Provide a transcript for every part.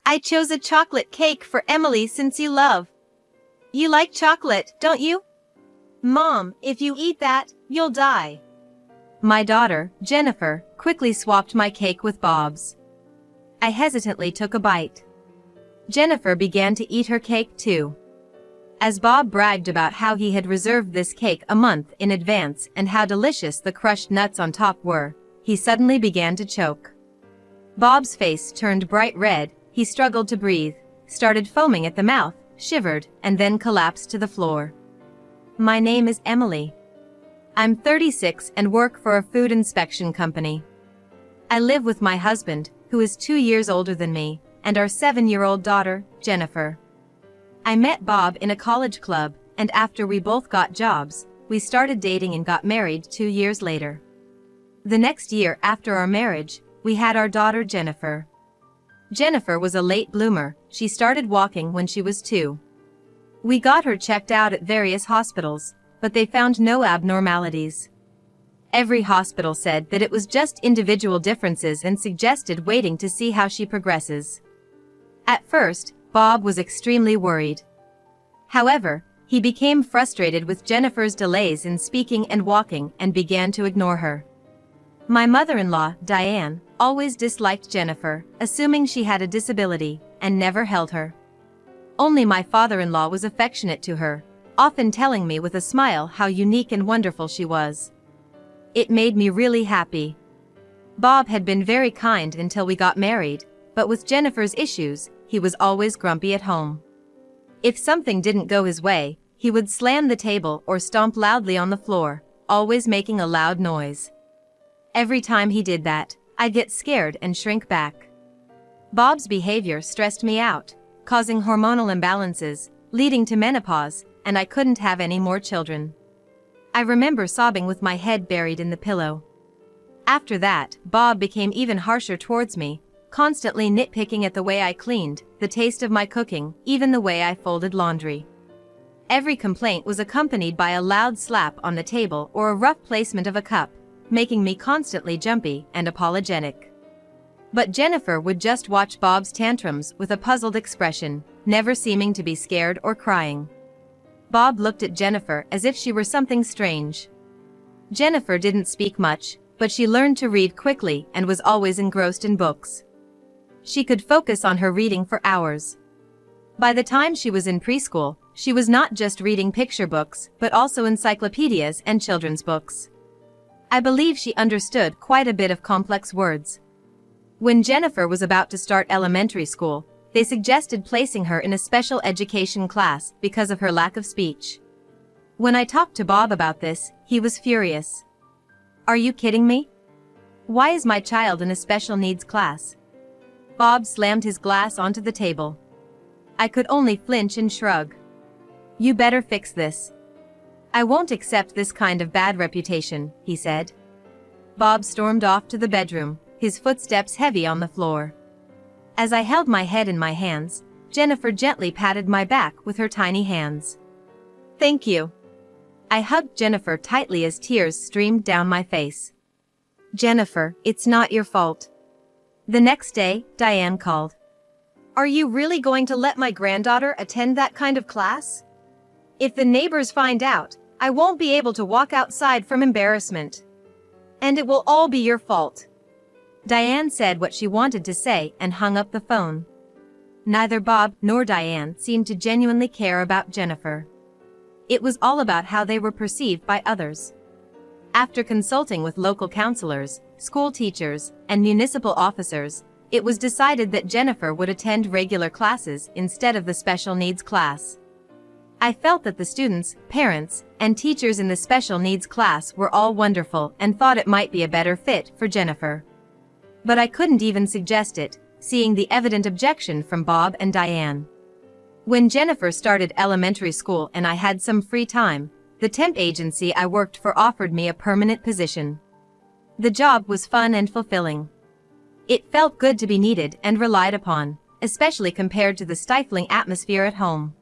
I chose a chocolate cake for Emily since you love. You like chocolate, don't you? Mom, if you eat that, you'll die. My daughter, Jennifer, quickly swapped my cake with Bob's. I hesitantly took a bite. Jennifer began to eat her cake too. As Bob bragged about how he had reserved this cake a month in advance and how delicious the crushed nuts on top were, he suddenly began to choke. Bob's face turned bright red, he struggled to breathe, started foaming at the mouth, shivered, and then collapsed to the floor. My name is Emily. I'm 36 and work for a food inspection company. I live with my husband, who is 2 years older than me, and our 7-year-old daughter, Jennifer. I met Bob in a college club, and after we both got jobs, we started dating and got married 2 years later. The next year after our marriage, we had our daughter Jennifer. Jennifer was a late bloomer, she started walking when she was 2. We got her checked out at various hospitals, but they found no abnormalities. Every hospital said that it was just individual differences and suggested waiting to see how she progresses. At first, Bob was extremely worried. However, he became frustrated with Jennifer's delays in speaking and walking and began to ignore her. My mother-in-law, Diane, always disliked Jennifer, assuming she had a disability, and never held her. Only my father-in-law was affectionate to her, often telling me with a smile how unique and wonderful she was. It made me really happy. Bob had been very kind until we got married, but with Jennifer's issues, he was always grumpy at home. If something didn't go his way, he would slam the table or stomp loudly on the floor, always making a loud noise. Every time he did that, I'd get scared and shrink back. Bob's behavior stressed me out, causing hormonal imbalances, leading to menopause, and I couldn't have any more children. I remember sobbing with my head buried in the pillow. After that, Bob became even harsher towards me, constantly nitpicking at the way I cleaned, the taste of my cooking, even the way I folded laundry. Every complaint was accompanied by a loud slap on the table or a rough placement of a cup, making me constantly jumpy and apologetic. But Jennifer would just watch Bob's tantrums with a puzzled expression, never seeming to be scared or crying. Bob looked at Jennifer as if she were something strange. Jennifer didn't speak much, but she learned to read quickly and was always engrossed in books. She could focus on her reading for hours. By the time she was in preschool, she was not just reading picture books, but also encyclopedias and children's books. I believe she understood quite a bit of complex words. When Jennifer was about to start elementary school, they suggested placing her in a special education class because of her lack of speech. When I talked to Bob about this, he was furious. Are you kidding me? Why is my child in a special needs class? Bob slammed his glass onto the table. I could only flinch and shrug. You better fix this. I won't accept this kind of bad reputation, he said. Bob stormed off to the bedroom, his footsteps heavy on the floor. As I held my head in my hands, Jennifer gently patted my back with her tiny hands. Thank you. I hugged Jennifer tightly as tears streamed down my face. Jennifer, it's not your fault. The next day, Diane called. Are you really going to let my granddaughter attend that kind of class? If the neighbors find out, I won't be able to walk outside from embarrassment. And it will all be your fault. Diane said what she wanted to say and hung up the phone. Neither Bob nor Diane seemed to genuinely care about Jennifer. It was all about how they were perceived by others. After consulting with local counselors, school teachers, and municipal officers, it was decided that Jennifer would attend regular classes instead of the special needs class. I felt that the students, parents, and teachers in the special needs class were all wonderful and thought it might be a better fit for Jennifer. But I couldn't even suggest it, seeing the evident objection from Bob and Diane. When Jennifer started elementary school and I had some free time, the temp agency I worked for offered me a permanent position. The job was fun and fulfilling. It felt good to be needed and relied upon, especially compared to the stifling atmosphere at home.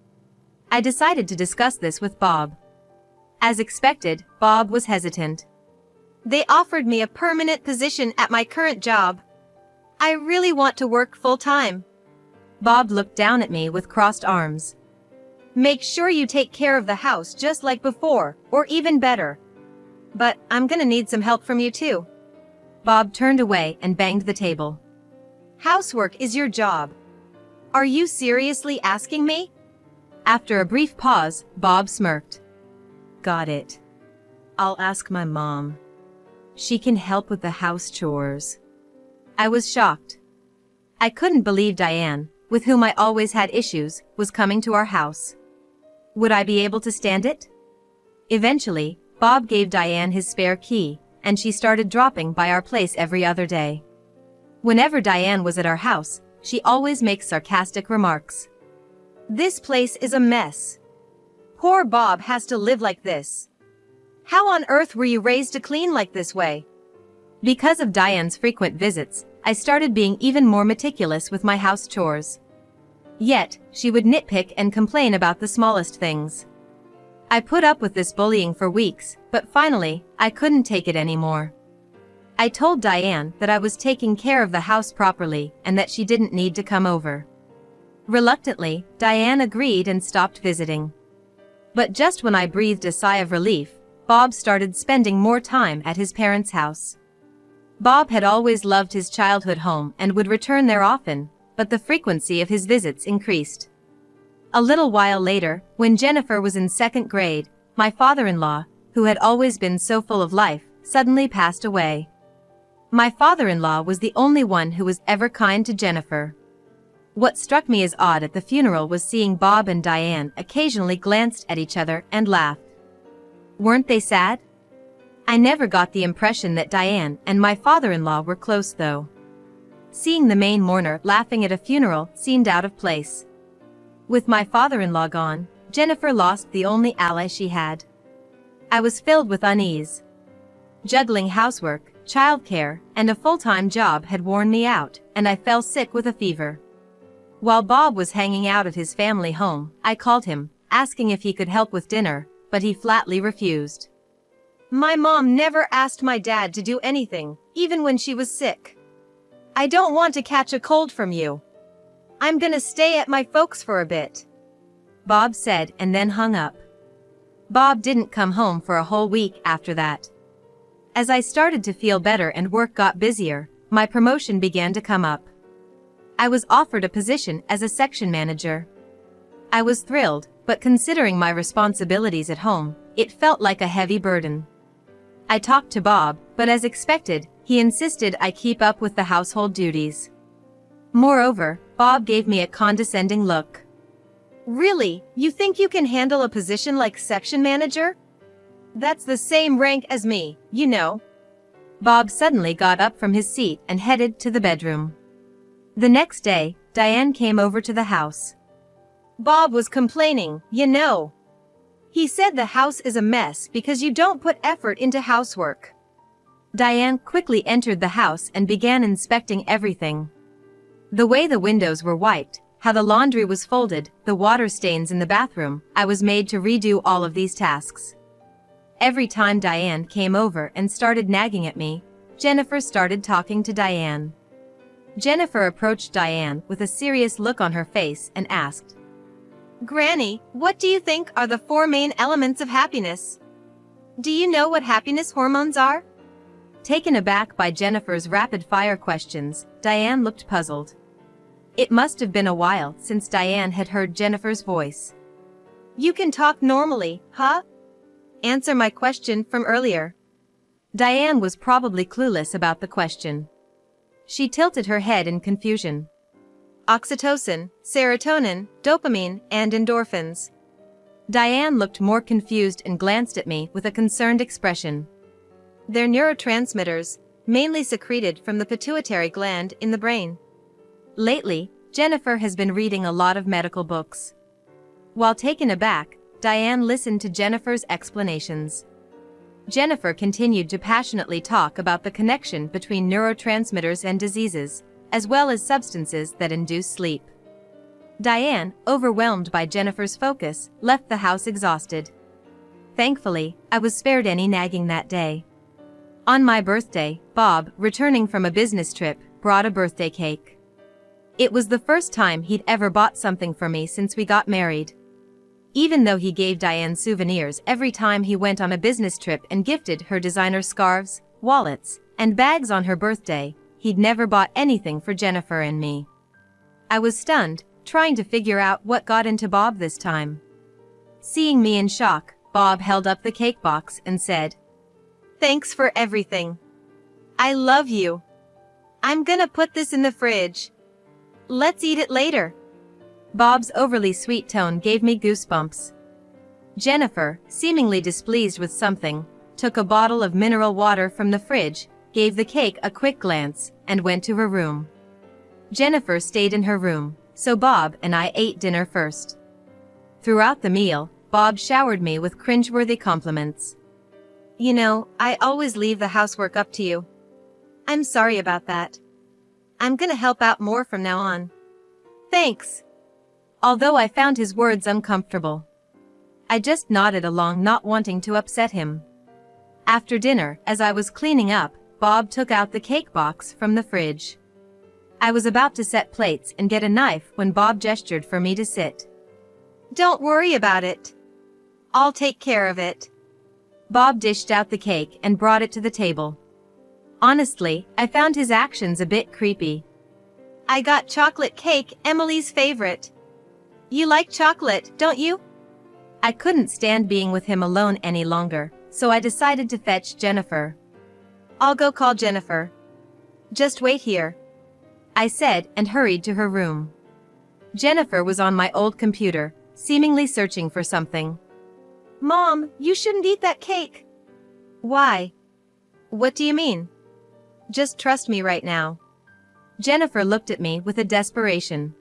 I decided to discuss this with Bob. As expected, Bob was hesitant. They offered me a permanent position at my current job. I really want to work full-time. Bob looked down at me with crossed arms. Make sure you take care of the house just like before, or even better. But I'm gonna need some help from you too. Bob turned away and banged the table. Housework is your job. Are you seriously asking me? After a brief pause, Bob smirked. Got it. I'll ask my mom. She can help with the house chores. I was shocked. I couldn't believe Diane, with whom I always had issues, was coming to our house. Would I be able to stand it? Eventually, Bob gave Diane his spare key, and she started dropping by our place every other day. Whenever Diane was at our house, she always makes sarcastic remarks. This place is a mess. Poor Bob has to live like this. How on earth were you raised to clean like this way? Because of Diane's frequent visits, I started being even more meticulous with my house chores. Yet, she would nitpick and complain about the smallest things. I put up with this bullying for weeks, but finally, I couldn't take it anymore. I told Diane that I was taking care of the house properly and that she didn't need to come over. Reluctantly, Diane agreed and stopped visiting. But just when I breathed a sigh of relief, Bob started spending more time at his parents' house. Bob had always loved his childhood home and would return there often, but the frequency of his visits increased. A little while later, when Jennifer was in 2nd grade, my father-in-law, who had always been so full of life, suddenly passed away. My father-in-law was the only one who was ever kind to Jennifer. What struck me as odd at the funeral was seeing Bob and Diane occasionally glanced at each other and laughed. Weren't they sad? I never got the impression that Diane and my father-in-law were close though. Seeing the main mourner laughing at a funeral seemed out of place. With my father-in-law gone, Jennifer lost the only ally she had. I was filled with unease. Juggling housework, childcare, and a full-time job had worn me out, and I fell sick with a fever. While Bob was hanging out at his family home, I called him, asking if he could help with dinner, but he flatly refused. My mom never asked my dad to do anything, even when she was sick. I don't want to catch a cold from you. I'm gonna stay at my folks for a bit, Bob said and then hung up. Bob didn't come home for a whole week after that. As I started to feel better and work got busier, my promotion began to come up. I was offered a position as a section manager. I was thrilled, but considering my responsibilities at home, it felt like a heavy burden. I talked to Bob, but as expected, he insisted I keep up with the household duties. Moreover, Bob gave me a condescending look. Really, you think you can handle a position like section manager? That's the same rank as me, you know. Bob suddenly got up from his seat and headed to the bedroom. The next day, Diane came over to the house. Bob was complaining, you know. He said the house is a mess because you don't put effort into housework. Diane quickly entered the house and began inspecting everything. The way the windows were wiped, how the laundry was folded, the water stains in the bathroom, I was made to redo all of these tasks. Every time Diane came over and started nagging at me, Jennifer started talking to Diane. Jennifer approached Diane with a serious look on her face and asked, Granny, what do you think are the 4 main elements of happiness? Do you know what happiness hormones are? Taken aback by Jennifer's rapid-fire questions, Diane looked puzzled. It must have been a while since Diane had heard Jennifer's voice. You can talk normally, huh? Answer my question from earlier. Diane was probably clueless about the question. She tilted her head in confusion. Oxytocin, serotonin, dopamine, and endorphins. Diane looked more confused and glanced at me with a concerned expression. They're neurotransmitters, mainly secreted from the pituitary gland in the brain. Lately, Jennifer has been reading a lot of medical books. While taken aback, Diane listened to Jennifer's explanations. Jennifer continued to passionately talk about the connection between neurotransmitters and diseases, as well as substances that induce sleep. Diane, overwhelmed by Jennifer's focus, left the house exhausted. Thankfully, I was spared any nagging that day. On my birthday, Bob, returning from a business trip, brought a birthday cake. It was the first time he'd ever bought something for me since we got married. Even though he gave Diane souvenirs every time he went on a business trip and gifted her designer scarves, wallets, and bags on her birthday, he'd never bought anything for Jennifer and me. I was stunned, trying to figure out what got into Bob this time. Seeing me in shock, Bob held up the cake box and said, "Thanks for everything. I love you. I'm gonna put this in the fridge. Let's eat it later." Bob's overly sweet tone gave me goosebumps. Jennifer, seemingly displeased with something, took a bottle of mineral water from the fridge, gave the cake a quick glance, and went to her room. Jennifer stayed in her room, so Bob and I ate dinner first. Throughout the meal, Bob showered me with cringeworthy compliments. "You know, I always leave the housework up to you. I'm sorry about that. I'm gonna help out more from now on." "Thanks." Although I found his words uncomfortable, I just nodded along, not wanting to upset him. After dinner, as I was cleaning up, Bob took out the cake box from the fridge. I was about to set plates and get a knife when Bob gestured for me to sit. "Don't worry about it. I'll take care of it." Bob dished out the cake and brought it to the table. Honestly, I found his actions a bit creepy. "I got chocolate cake, Emily's favorite. You like chocolate, don't you?" I couldn't stand being with him alone any longer, so I decided to fetch Jennifer. "I'll go call Jennifer. Just wait here," I said and hurried to her room. Jennifer was on my old computer, seemingly searching for something. "Mom, you shouldn't eat that cake." "Why? What do you mean?" "Just trust me right now." Jennifer looked at me with a desperation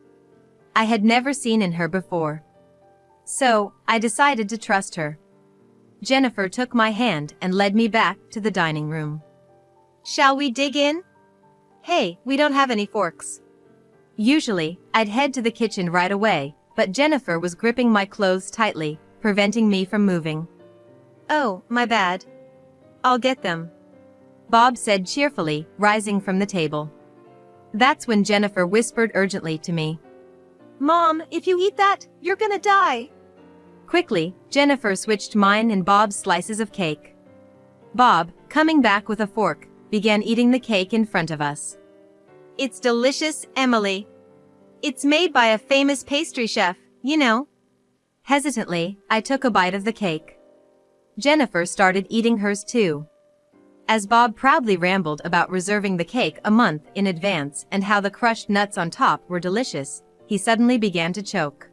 I had never seen in her before. So, I decided to trust her. Jennifer took my hand and led me back to the dining room. "Shall we dig in?" "Hey, we don't have any forks." Usually, I'd head to the kitchen right away, but Jennifer was gripping my clothes tightly, preventing me from moving. "Oh, my bad. I'll get them," Bob said cheerfully, rising from the table. That's when Jennifer whispered urgently to me. "Mom, if you eat that, you're gonna die." Quickly, Jennifer switched mine and Bob's slices of cake. Bob, coming back with a fork, began eating the cake in front of us. "It's delicious, Emily. It's made by a famous pastry chef, you know." Hesitantly, I took a bite of the cake. Jennifer started eating hers too. As Bob proudly rambled about reserving the cake a month in advance and how the crushed nuts on top were delicious, he suddenly began to choke.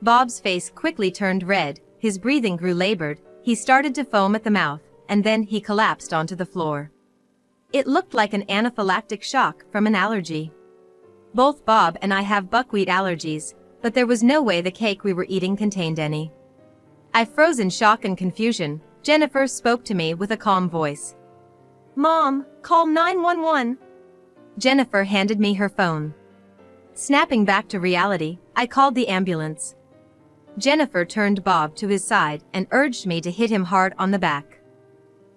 Bob's face quickly turned red, his breathing grew labored, he started to foam at the mouth, and then he collapsed onto the floor. It looked like an anaphylactic shock from an allergy. Both Bob and I have buckwheat allergies, but there was no way the cake we were eating contained any. I froze in shock and confusion. Jennifer spoke to me with a calm voice. "Mom, call 911. Jennifer handed me her phone. Snapping back to reality, I called the ambulance. Jennifer turned Bob to his side and urged me to hit him hard on the back.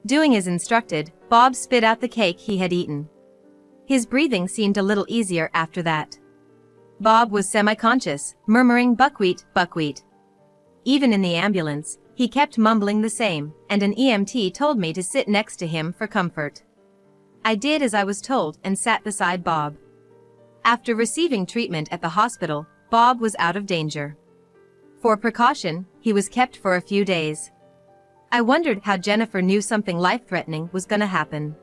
Doing as instructed, Bob spit out the cake he had eaten. His breathing seemed a little easier after that. Bob was semi-conscious, murmuring buckwheat, buckwheat. Even in the ambulance, he kept mumbling the same, and an EMT told me to sit next to him for comfort. I did as I was told and sat beside Bob. After receiving treatment at the hospital, Bob was out of danger. For precaution, he was kept for a few days. I wondered how Jennifer knew something life-threatening was gonna happen.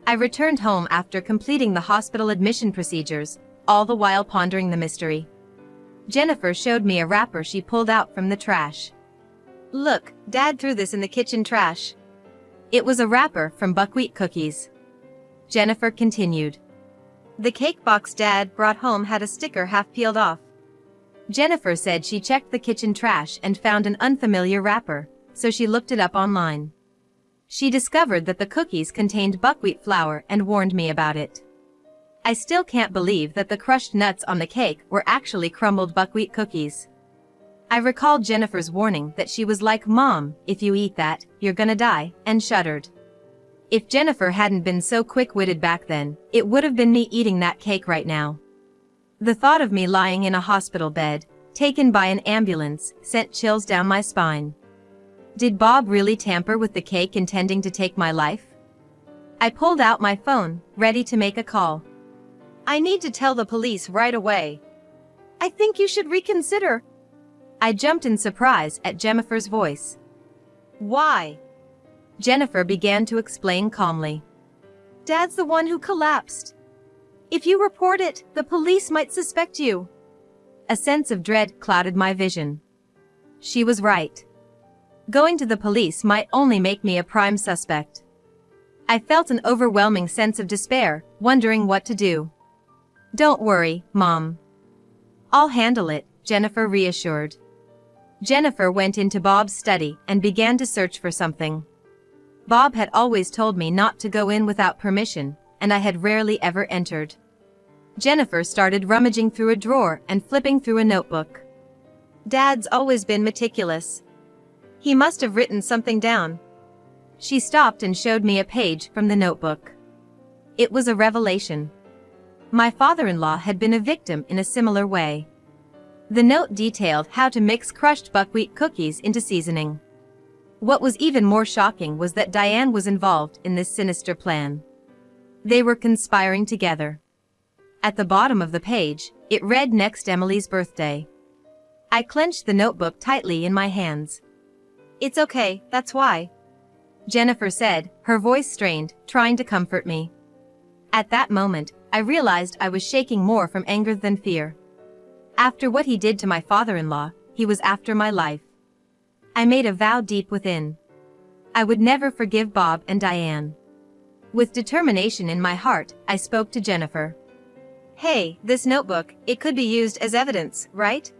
I returned home after completing the hospital admission procedures, all the while pondering the mystery. Jennifer showed me a wrapper she pulled out from the trash. "Look, Dad threw this in the kitchen trash." It was a wrapper from buckwheat cookies. Jennifer continued. "The cake box Dad brought home had a sticker half peeled off." Jennifer said she checked the kitchen trash and found an unfamiliar wrapper, so she looked it up online. She discovered that the cookies contained buckwheat flour and warned me about it. I still can't believe that the crushed nuts on the cake were actually crumbled buckwheat cookies. I recalled Jennifer's warning that she was like, "Mom, if you eat that, you're gonna die," and shuddered. If Jennifer hadn't been so quick-witted back then, it would have been me eating that cake right now. The thought of me lying in a hospital bed, taken by an ambulance, sent chills down my spine. Did Bob really tamper with the cake intending to take my life? I pulled out my phone, ready to make a call. I need to tell the police right away. I think you should reconsider. I jumped in surprise at Jennifer's voice. Why? Jennifer began to explain calmly. Dad's the one who collapsed. If you report it, the police might suspect you. A sense of dread clouded my vision. She was right. Going to the police might only make me a prime suspect. I felt an overwhelming sense of despair, wondering what to do. Don't worry, Mom. I'll handle it, Jennifer reassured. Jennifer went into Bob's study and began to search for something. Bob had always told me not to go in without permission, and I had rarely ever entered. Jennifer started rummaging through a drawer and flipping through a notebook. Dad's always been meticulous. He must have written something down. She stopped and showed me a page from the notebook. It was a revelation. My father-in-law had been a victim in a similar way. The note detailed how to mix crushed buckwheat cookies into seasoning. What was even more shocking was that Diane was involved in this sinister plan. They were conspiring together. At the bottom of the page, it read next Emily's birthday. I clenched the notebook tightly in my hands. It's okay, that's why. Jennifer said, her voice strained, trying to comfort me. At that moment, I realized I was shaking more from anger than fear. After what he did to my father-in-law, he was after my life. I made a vow deep within. I would never forgive Bob and Diane. With determination in my heart, I spoke to Jennifer. Hey, this notebook, it could be used as evidence, right?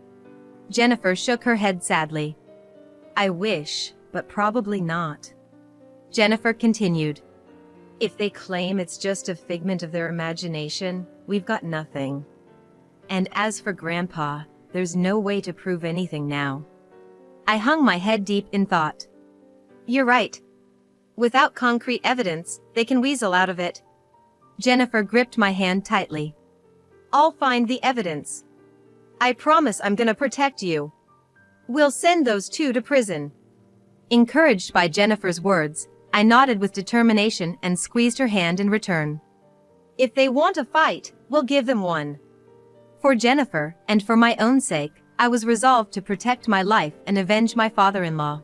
Jennifer shook her head sadly. I wish, but probably not. Jennifer continued. If they claim it's just a figment of their imagination, we've got nothing. And as for Grandpa, there's no way to prove anything now. I hung my head deep in thought. You're right. Without concrete evidence, they can weasel out of it. Jennifer gripped my hand tightly. I'll find the evidence. I promise I'm gonna protect you. We'll send those two to prison. Encouraged by Jennifer's words, I nodded with determination and squeezed her hand in return. If they want a fight, we'll give them one. For Jennifer, and for my own sake, I was resolved to protect my life and avenge my father-in-law.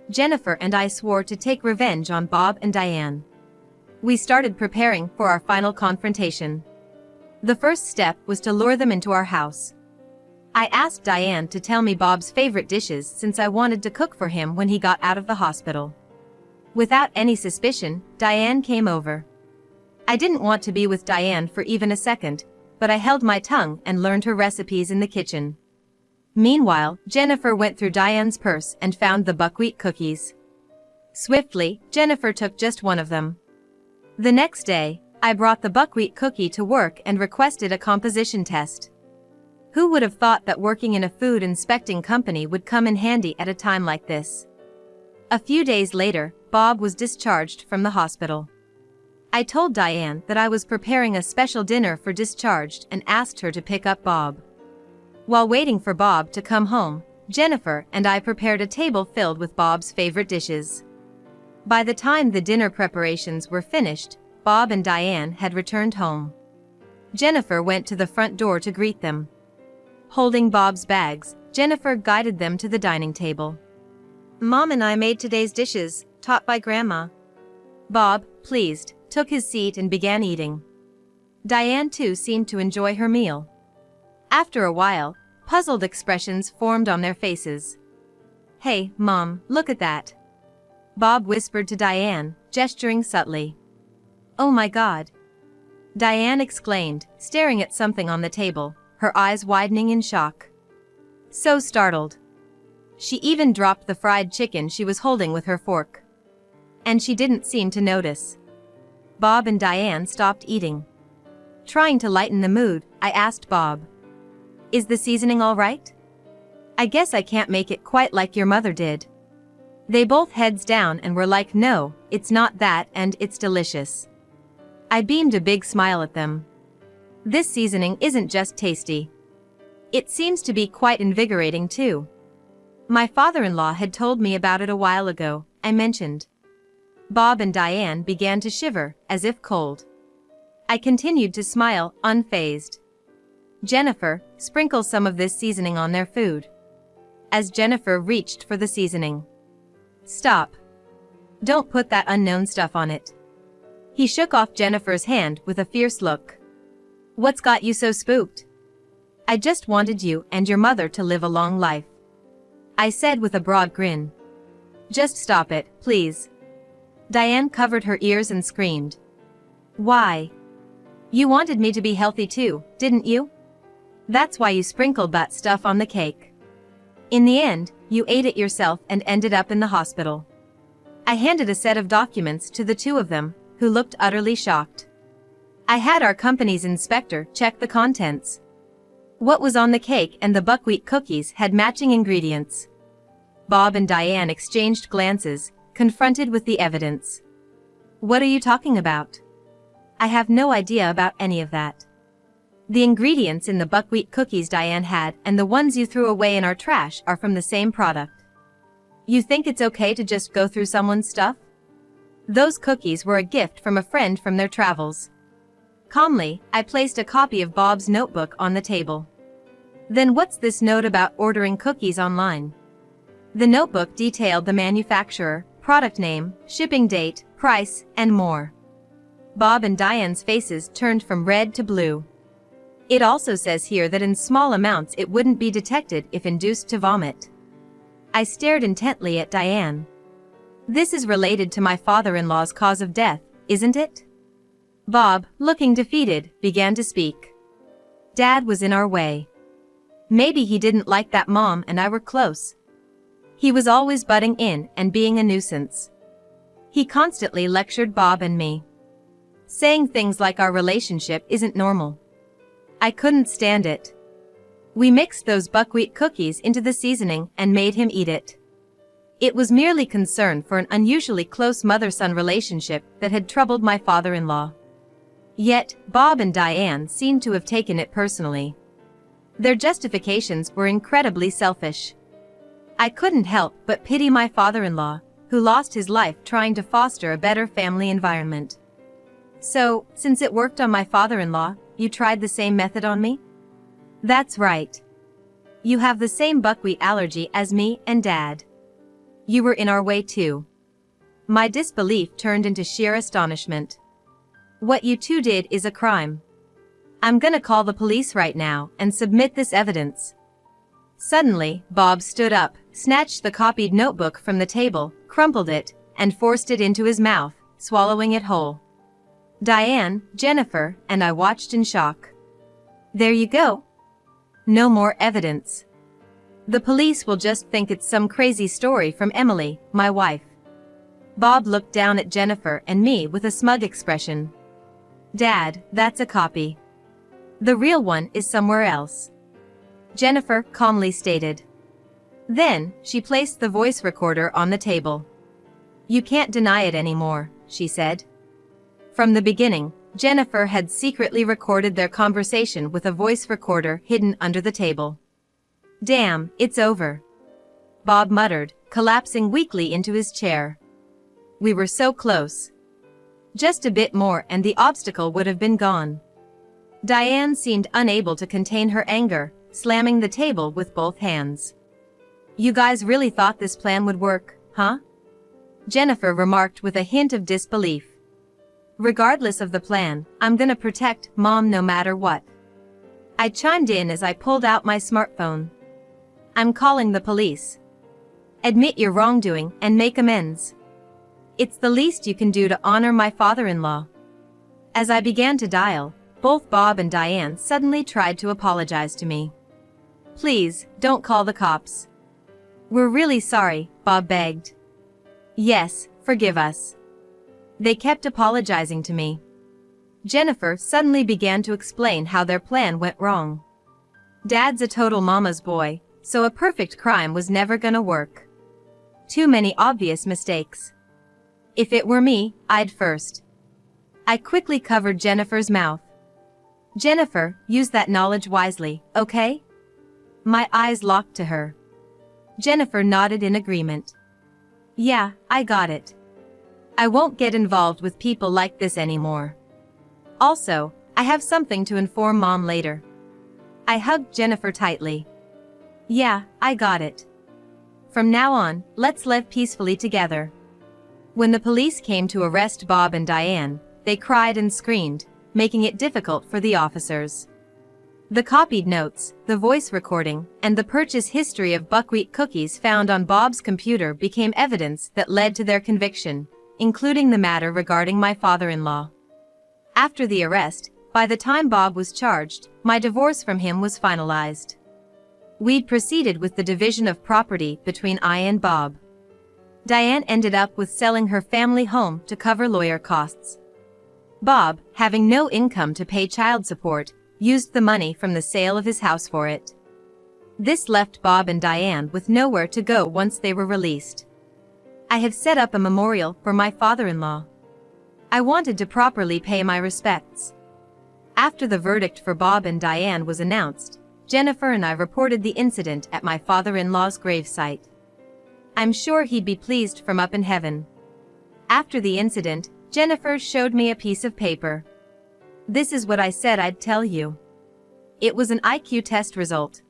Jennifer and I swore to take revenge on Bob and Diane. We started preparing for our final confrontation. The first step was to lure them into our house. I asked Diane to tell me Bob's favorite dishes since I wanted to cook for him when he got out of the hospital. Without any suspicion, Diane came over. I didn't want to be with Diane for even a second, but I held my tongue and learned her recipes in the kitchen. Meanwhile, Jennifer went through Diane's purse and found the buckwheat cookies. Swiftly, Jennifer took just one of them. The next day, I brought the buckwheat cookie to work and requested a composition test. Who would have thought that working in a food inspecting company would come in handy at a time like this? A few days later, Bob was discharged from the hospital. I told Diane that I was preparing a special dinner for discharged and asked her to pick up Bob. While waiting for Bob to come home, Jennifer and I prepared a table filled with Bob's favorite dishes. By the time the dinner preparations were finished, Bob and Diane had returned home. Jennifer went to the front door to greet them. Holding Bob's bags, Jennifer guided them to the dining table. Mom and I made today's dishes, taught by Grandma. Bob, pleased, took his seat and began eating. Diane too seemed to enjoy her meal. After a while, puzzled expressions formed on their faces. Hey, Mom, look at that. Bob whispered to Diane, gesturing subtly. Oh my God. Diane exclaimed, staring at something on the table, her eyes widening in shock. So startled. She even dropped the fried chicken she was holding with her fork. And she didn't seem to notice. Bob and Diane stopped eating. Trying to lighten the mood, I asked Bob. Is the seasoning all right? I guess I can't make it quite like your mother did. They both heads down and were like, no, it's not that and it's delicious. I beamed a big smile at them. This seasoning isn't just tasty. It seems to be quite invigorating too. My father-in-law had told me about it a while ago, I mentioned. Bob and Diane began to shiver, as if cold. I continued to smile, unfazed. Jennifer, sprinkle some of this seasoning on their food. As Jennifer reached for the seasoning. Stop. Don't put that unknown stuff on it. He shook off Jennifer's hand with a fierce look. What's got you so spooked? I just wanted you and your mother to live a long life. I said with a broad grin. Just stop it, please. Diane covered her ears and screamed. Why? You wanted me to be healthy too, didn't you? That's why you sprinkled that stuff on the cake. In the end, you ate it yourself and ended up in the hospital. I handed a set of documents to the two of them, who looked utterly shocked. I had our company's inspector check the contents. What was on the cake and the buckwheat cookies had matching ingredients. Bob and Diane exchanged glances, confronted with the evidence. What are you talking about? I have no idea about any of that. The ingredients in the buckwheat cookies Diane had and the ones you threw away in our trash are from the same product. You think it's okay to just go through someone's stuff? Those cookies were a gift from a friend from their travels. Calmly, I placed a copy of Bob's notebook on the table. Then what's this note about ordering cookies online? The notebook detailed the manufacturer, product name, shipping date, price, and more. Bob and Diane's faces turned from red to blue. It also says here that in small amounts it wouldn't be detected if induced to vomit. I stared intently at Diane. This is related to my father-in-law's cause of death, isn't it? Bob, looking defeated, began to speak. Dad was in our way. Maybe he didn't like that Mom and I were close. He was always butting in and being a nuisance. He constantly lectured Bob and me, saying things like our relationship isn't normal. I couldn't stand it. We mixed those buckwheat cookies into the seasoning and made him eat it. It was merely concern for an unusually close mother-son relationship that had troubled my father-in-law. Yet, Bob and Diane seemed to have taken it personally. Their justifications were incredibly selfish. I couldn't help but pity my father-in-law, who lost his life trying to foster a better family environment. So, since it worked on my father-in-law, you tried the same method on me? That's right. You have the same buckwheat allergy as me and Dad. You were in our way too. My disbelief turned into sheer astonishment. What you two did is a crime. I'm gonna call the police right now and submit this evidence. Suddenly, Bob stood up, snatched the copied notebook from the table, crumpled it, and forced it into his mouth, swallowing it whole. Diane, Jennifer, and I watched in shock. There you go. No more evidence. The police will just think it's some crazy story from Emily, my wife. Bob looked down at Jennifer and me with a smug expression. Dad, that's a copy. The real one is somewhere else. Jennifer calmly stated. Then, she placed the voice recorder on the table. You can't deny it anymore, she said. From the beginning, Jennifer had secretly recorded their conversation with a voice recorder hidden under the table. Damn, it's over. Bob muttered, collapsing weakly into his chair. We were so close. Just a bit more and the obstacle would have been gone. Diane seemed unable to contain her anger, slamming the table with both hands. You guys really thought this plan would work, huh? Jennifer remarked with a hint of disbelief. Regardless of the plan, I'm gonna protect Mom no matter what. I chimed in as I pulled out my smartphone. I'm calling the police. Admit your wrongdoing and make amends. It's the least you can do to honor my father-in-law. As I began to dial, both Bob and Diane suddenly tried to apologize to me. Please, don't call the cops. We're really sorry, Bob begged. Yes, forgive us. They kept apologizing to me. Jennifer suddenly began to explain how their plan went wrong. Dad's a total mama's boy, so a perfect crime was never gonna work. Too many obvious mistakes. If it were me, I'd first. I quickly covered Jennifer's mouth. Jennifer, use that knowledge wisely, okay? My eyes locked to her. Jennifer nodded in agreement. Yeah, I got it. I won't get involved with people like this anymore. Also, I have something to inform Mom later. I hugged Jennifer tightly. Yeah, I got it. From now on, let's live peacefully together. When the police came to arrest Bob and Diane, they cried and screamed, making it difficult for the officers. The copied notes, the voice recording, and the purchase history of buckwheat cookies found on Bob's computer became evidence that led to their conviction, including the matter regarding my father-in-law. After the arrest, by the time Bob was charged, my divorce from him was finalized. We'd proceeded with the division of property between I and Bob. Diane ended up with selling her family home to cover lawyer costs. Bob, having no income to pay child support, used the money from the sale of his house for it. This left Bob and Diane with nowhere to go once they were released. I have set up a memorial for my father-in-law. I wanted to properly pay my respects. After the verdict for Bob and Diane was announced, Jennifer and I reported the incident at my father-in-law's gravesite. I'm sure he'd be pleased from up in heaven. After the incident, Jennifer showed me a piece of paper. This is what I said I'd tell you. It was an IQ test result.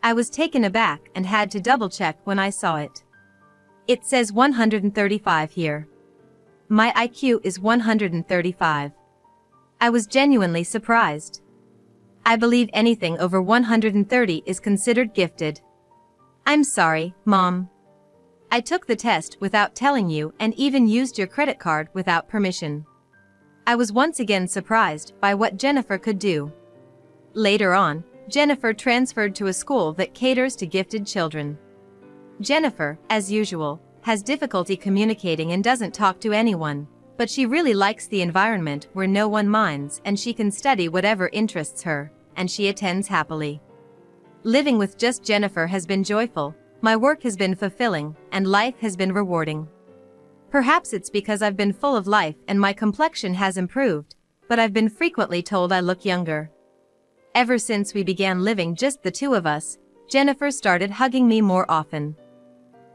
I was taken aback and had to double-check when I saw it. It says 135 here. My IQ is 135. I was genuinely surprised. I believe anything over 130 is considered gifted. I'm sorry, Mom. I took the test without telling you and even used your credit card without permission. I was once again surprised by what Jennifer could do. Later on, Jennifer transferred to a school that caters to gifted children. Jennifer, as usual, has difficulty communicating and doesn't talk to anyone, but she really likes the environment where no one minds and she can study whatever interests her, and she attends happily. Living with just Jennifer has been joyful, my work has been fulfilling, and life has been rewarding. Perhaps it's because I've been full of life and my complexion has improved, but I've been frequently told I look younger. Ever since we began living just the two of us, Jennifer started hugging me more often.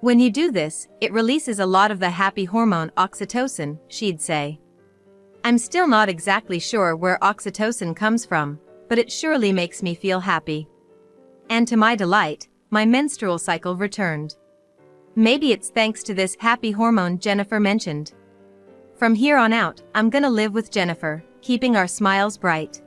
When you do this, it releases a lot of the happy hormone oxytocin, she'd say. I'm still not exactly sure where oxytocin comes from, but it surely makes me feel happy. And to my delight, my menstrual cycle returned. Maybe it's thanks to this happy hormone Jennifer mentioned. From here on out, I'm gonna live with Jennifer, keeping our smiles bright.